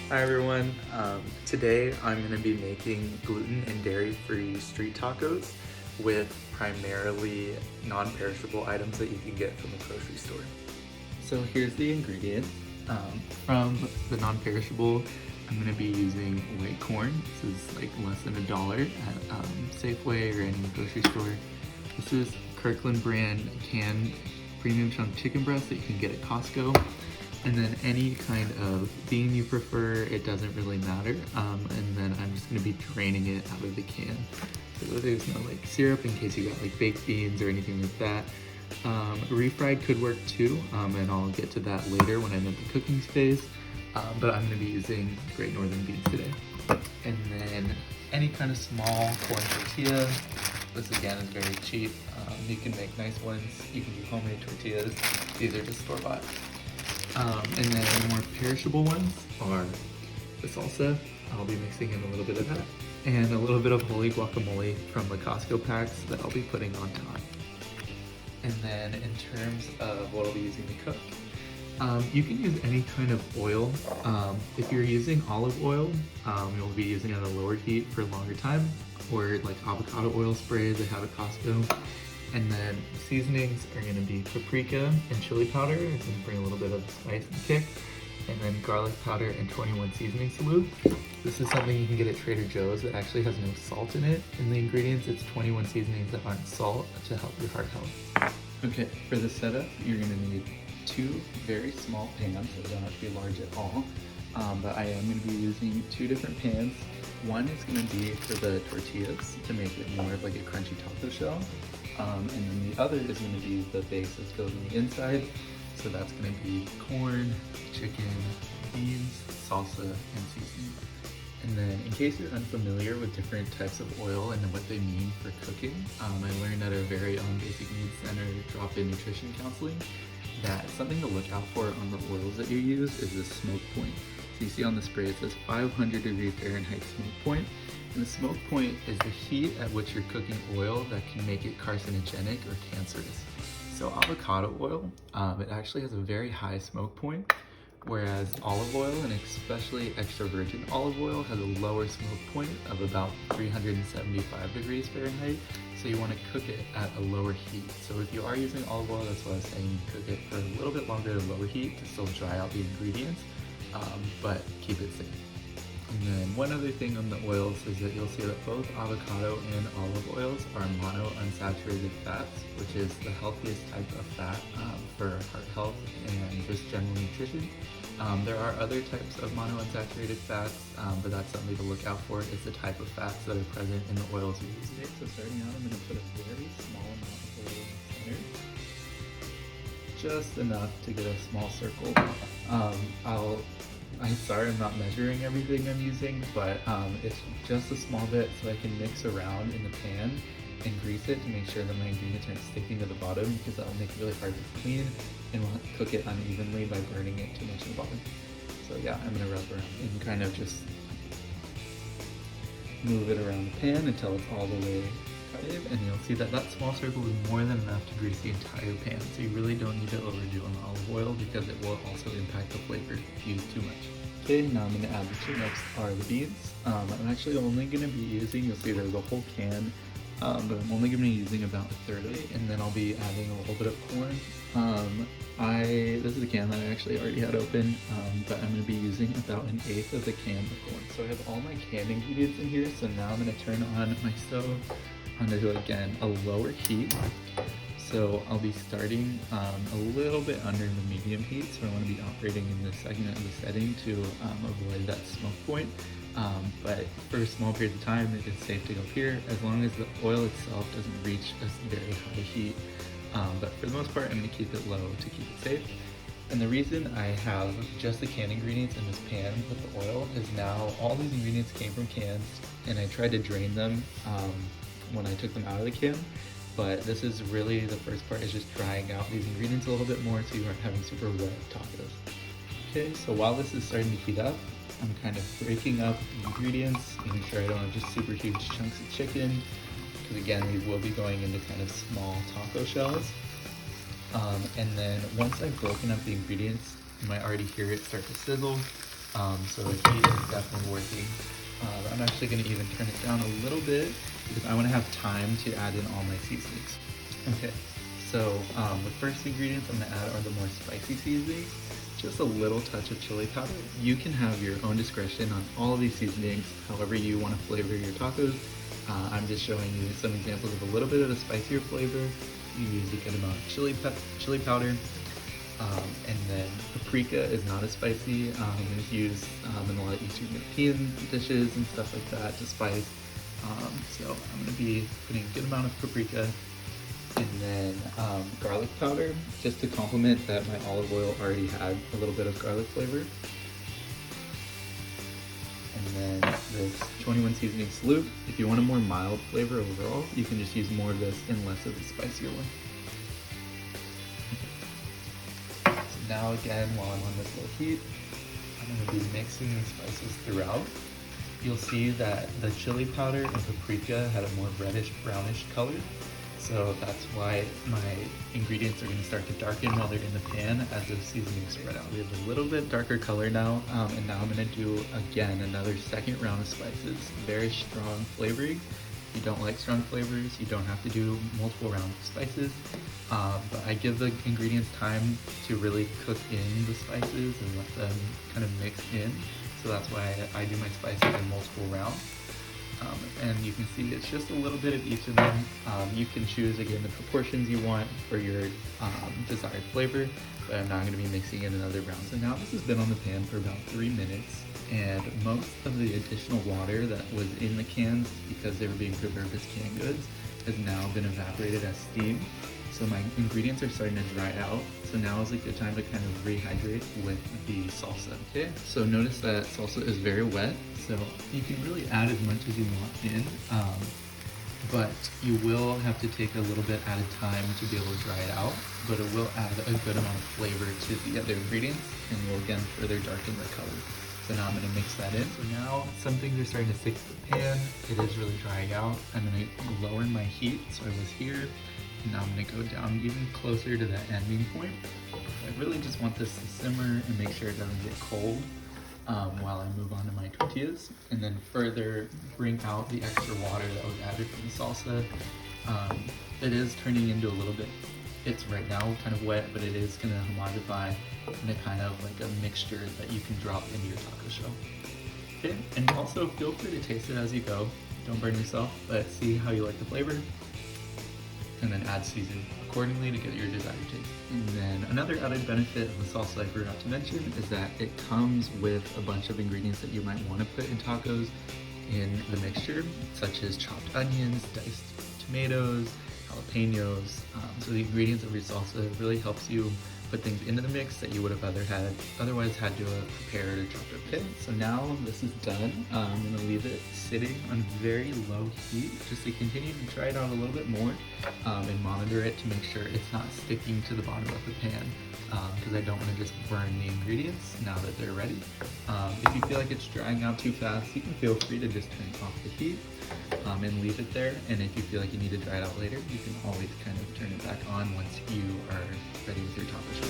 Hi everyone. Today I'm going to be making gluten and dairy-free street tacos with primarily non-perishable items that you can get from the grocery store. So here's the ingredients. From the non-perishable, I'm going to be using white corn. This is like less than $1 at Safeway or any grocery store. This is Kirkland brand canned premium chunk chicken breast that you can get at Costco. And then any kind of bean you prefer, it doesn't really matter. And then I'm just gonna be draining it out of the can. So there's no like syrup in case you got like baked beans or anything like that. Refried could work too, and I'll get to that later when I'm at the cooking phase. But I'm gonna be using Great Northern beans today. And then any kind of small corn tortilla. This again is very cheap. You can make nice ones. You can do homemade tortillas. These are just store-bought. And then the more perishable ones are the salsa. I'll be mixing in a little bit of that. And a little bit of holy guacamole from the Costco packs that I'll be putting on top. And then in terms of what I'll be using to cook, you can use any kind of oil. If you're using olive oil, you'll be using it at a lower heat for a longer time, or like avocado oil sprays I have at Costco. And then seasonings are going to be paprika and chili powder. It's going to bring a little bit of spice and kick. And then garlic powder and 21 seasoning salute. This is something you can get at Trader Joe's that actually has no salt in it. In the ingredients, it's 21 seasonings that aren't salt to help your heart health. Okay, for the setup, you're going to need 2 very small pans. They don't have to be large at all. But I am going to be using 2 different pans. One is going to be for the tortillas to make it more of like a crunchy taco shell. And then the other is going to be the base that goes on the inside. So that's going to be corn, chicken, beans, salsa, and seasoning. And then in case you're unfamiliar with different types of oil and what they mean for cooking, I learned at our very own Basic Needs Center drop-in nutrition counseling that something to look out for on the oils that you use is the smoke point. So you see on the spray it says 500° Fahrenheit smoke point. And the smoke point is the heat at which you're cooking oil that can make it carcinogenic or cancerous. So avocado oil, it actually has a very high smoke point, whereas olive oil, and especially extra virgin olive oil, has a lower smoke point of about 375° Fahrenheit. So you want to cook it at a lower heat. So if you are using olive oil, that's why I was saying you cook it for a little bit longer at a lower heat to still dry out the ingredients, but keep it safe. And then one other thing on the oils is that you'll see that both avocado and olive oils are monounsaturated fats, which is the healthiest type of fat for heart health and just general nutrition. There are other types of monounsaturated fats, but that's something to look out for. It's the type of fats that are present in the oils you're using. Okay, so starting out, I'm going to put a very small amount of oil in the center. Just enough to get a small circle. I'm sorry I'm not measuring everything I'm using, but it's just a small bit so I can mix around in the pan and grease it to make sure that my ingredients aren't sticking to the bottom, because that will make it really hard to clean and will cook it unevenly by burning it too much in the bottom. So yeah, I'm going to rub around and kind of just move it around the pan until it's all the way coated, and you'll see that that small circle is more than enough to grease the entire pan. So you really don't need to overdo on the olive oil because it will also impact the flavor if you use too much. Okay, now I'm going to add the two next are the beans. I'm actually only going to be using, you'll see there's a whole can, but I'm only going to be using about a third of it, and then I'll be adding a little bit of corn. This is a can that I actually already had open, but I'm going to be using about 1/8 of the can of corn. So I have all my canned ingredients in here, so now I'm going to turn on my stove. I'm going to do, again, a lower heat. So I'll be starting a little bit under the medium heat, so I want to be operating in this segment of the setting to avoid that smoke point. But for small periods of time, it is safe to go here as long as the oil itself doesn't reach a very high heat. But for the most part, I'm going to keep it low to keep it safe. And the reason I have just the canned ingredients in this pan with the oil is now all these ingredients came from cans, and I tried to drain them when I took them out of the can. But this is really, the first part is just drying out these ingredients a little bit more so you aren't having super wet tacos. Okay, so while this is starting to heat up, I'm kind of breaking up the ingredients, making sure I don't have just super huge chunks of chicken, because again, these will be going into kind of small taco shells. And then once I've broken up the ingredients, you might already hear it start to sizzle. So the heat is definitely working. I'm actually going to even turn it down a little bit because I want to have time to add in all my seasonings. Okay, so the first ingredients I'm going to add are the more spicy seasonings. Just a little touch of chili powder. You can have your own discretion on all of these seasonings, however you want to flavor your tacos. I'm just showing you some examples of a little bit of a spicier flavor. You use a good amount of chili powder. And then paprika is not as spicy. It's used in a lot of Eastern European dishes and stuff like that to spice. So I'm going to be putting a good amount of paprika. And then garlic powder, just to complement that my olive oil already had a little bit of garlic flavor. And then this 21 seasoning salute. If you want a more mild flavor overall, you can just use more of this and less of the spicier one. So now again, while I'm on this low heat, I'm going to be mixing the spices throughout. You'll see that the chili powder and paprika had a more reddish brownish color. So that's why my ingredients are going to start to darken while they're in the pan as the seasonings spread out. We have a little bit darker color now, and now I'm going to do, again, another second round of spices. Very strong flavoring. If you don't like strong flavors, you don't have to do multiple rounds of spices. But I give the ingredients time to really cook in the spices and let them kind of mix in. So that's why I do my spices in multiple rounds. And you can see it's just a little bit of each of them. You can choose, again, the proportions you want for your desired flavor, but I'm not going to be mixing in another round. So now this has been on the pan for about 3 minutes, and most of the additional water that was in the cans, because they were being preserved as canned goods, has now been evaporated as steam. So my ingredients are starting to dry out. So now is a good time to kind of rehydrate with the salsa. Okay, so notice that salsa is very wet. So you can really add as much as you want in, but you will have to take a little bit at a time to be able to dry it out. But it will add a good amount of flavor to the other ingredients and will again further darken the color. So now I'm going to mix that in. So now some things are starting to stick to the pan. It is really drying out. I'm going to lower my heat. So I was here. Now I'm going to go down even closer to that ending point. I really just want this to simmer and make sure it doesn't get cold while I move on to my tortillas, and then further bring out the extra water that was added from the salsa. It is turning into a little bit, it's right now kind of wet, but it is going to homogenify into kind of like a mixture that you can drop into your taco shell. Okay, and also feel free to taste it as you go. Don't burn yourself, but see how you like the flavor. And then add season accordingly to get your desired taste. And then another added benefit of the salsa I forgot to mention is that it comes with a bunch of ingredients that you might want to put in tacos in the mixture, such as chopped onions, diced tomatoes, jalapenos. So the ingredients of your salsa really helps you put things into the mix that you would have otherwise had to have prepared or chopped up. Okay, so now this is done. I'm going to leave it sitting on very low heat just to continue to try it out a little bit more and monitor it to make sure it's not sticking to the bottom of the pan, because I don't want to just burn the ingredients now that they're ready. If you feel like it's drying out too fast, you can feel free to just turn off the heat and leave it there. And if you feel like you need to dry it out later, you can always kind of turn it back on once you are ready with your taco shell.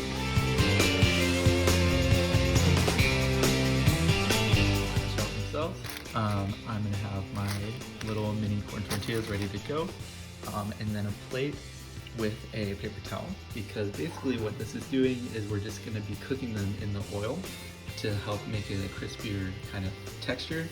Shells themselves, I'm going to have my little mini corn tortillas ready to go, and then a plate with a paper towel, because basically what this is doing is we're just going to be cooking them in the oil to help make it a crispier kind of texture,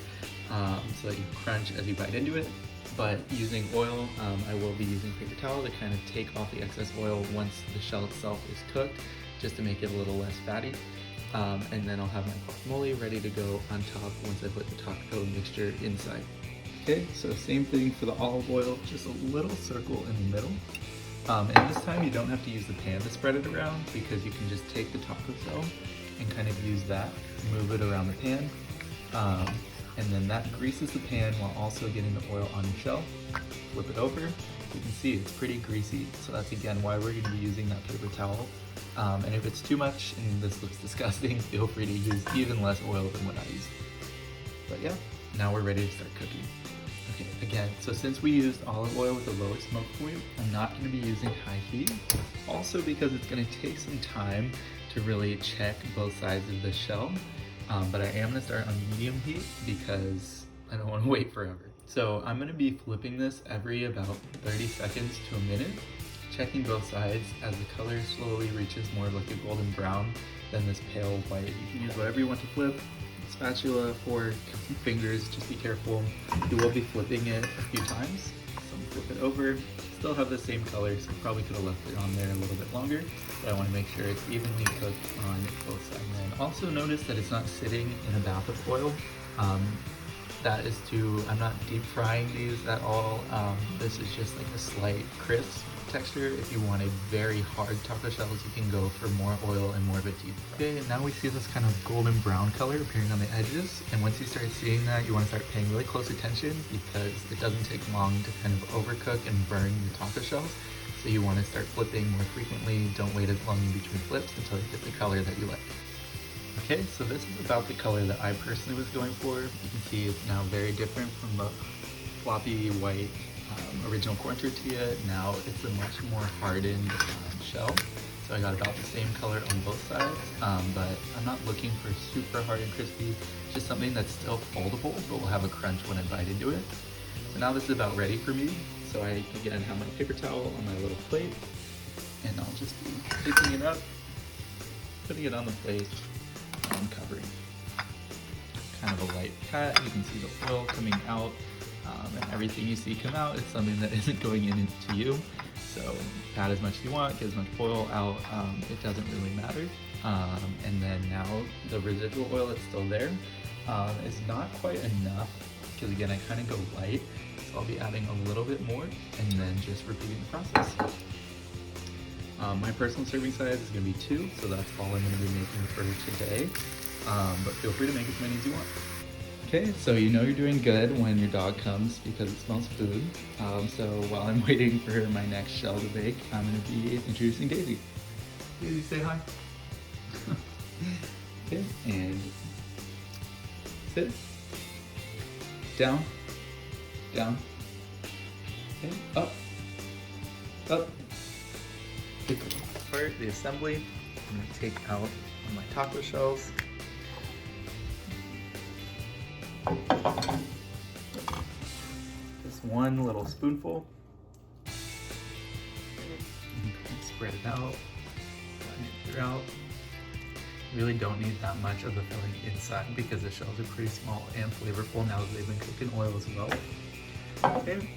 so that you crunch as you bite into it. But using oil, I will be using paper towel to kind of take off the excess oil once the shell itself is cooked, just to make it a little less fatty. And then I'll have my guacamole ready to go on top once I put the taco mixture inside. Okay, so same thing for the olive oil, just a little circle in the middle. And this time you don't have to use the pan to spread it around, because you can just take the taco shell and kind of use that, move it around the pan. And then that greases the pan while also getting the oil on your shell. Flip it over. You can see it's pretty greasy, so that's again why we're going to be using that paper towel. And if it's too much and this looks disgusting, feel free to use even less oil than what I used. But yeah, now we're ready to start cooking. Okay, again, so since we used olive oil with the lowest smoke point, I'm not going to be using high heat. Also because it's going to take some time to really check both sides of the shell. but I am gonna start on medium heat because I don't wanna wait forever. So I'm gonna be flipping this every about 30 seconds to a minute, checking both sides as the color slowly reaches more like a golden brown than this pale white. You can use whatever you want to flip, spatula, fork, fingers, just be careful. You will be flipping it a few times. So flip it over, still have the same color, so probably could have left it on there a little bit longer, but I want to make sure it's evenly cooked on both sides. And also notice that it's not sitting in a bath of oil. That is I'm not deep frying these at all. This is just like a slight crisp texture. If you want a very hard taco shells, you can go for more oil and more of a deep fry. Okay, and now we see this kind of golden brown color appearing on the edges. And once you start seeing that, you want to start paying really close attention because it doesn't take long to kind of overcook and burn your taco shells. So you want to start flipping more frequently. Don't wait as long in between flips until you get the color that you like. Okay, so this is about the color that I personally was going for. You can see it's now very different from the floppy white original corn tortilla. Now it's a much more hardened shell. So I got about the same color on both sides, but I'm not looking for super hard and crispy, just something that's still foldable, but will have a crunch when I bite into it. So now this is about ready for me. So I, again, have my paper towel on my little plate, and I'll just be picking it up, putting it on the plate, and covering. Kind of a light pat, you can see the oil coming out, and everything you see come out is something that isn't going into you. So pat as much as you want, get as much oil out, it doesn't really matter. And then now the residual oil that's still there is not quite enough, because again, I kind of go light, so I'll be adding a little bit more and then just repeating the process. My personal serving size is going to be 2, so that's all I'm going to be making for today, but feel free to make as many as you want. Okay, so you know you're doing good when your dog comes because it smells food. So while I'm waiting for my next shell to bake, I'm going to be introducing Daisy. Daisy, say hi. Okay, and sit. Down. Down. Okay, up. Up. Part the assembly. I'm going to take out my taco shells. Just one little spoonful. Spread it out. Blend it throughout. Really don't need that much of the filling inside because the shells are pretty small and flavorful now that they've been cooked in oil as well. Okay.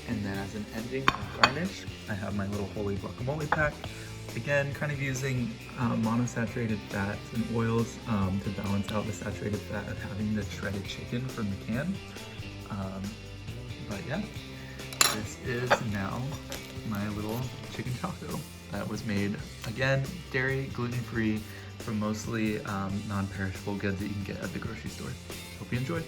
And then as an ending and garnish, I have my little holy guacamole pack. Again, kind of using monosaturated fats and oils to balance out the saturated fat of having the shredded chicken from the can. But yeah, this is now my little chicken taco that was made, again, dairy, gluten-free, from mostly non-perishable goods that you can get at the grocery store. Hope you enjoyed.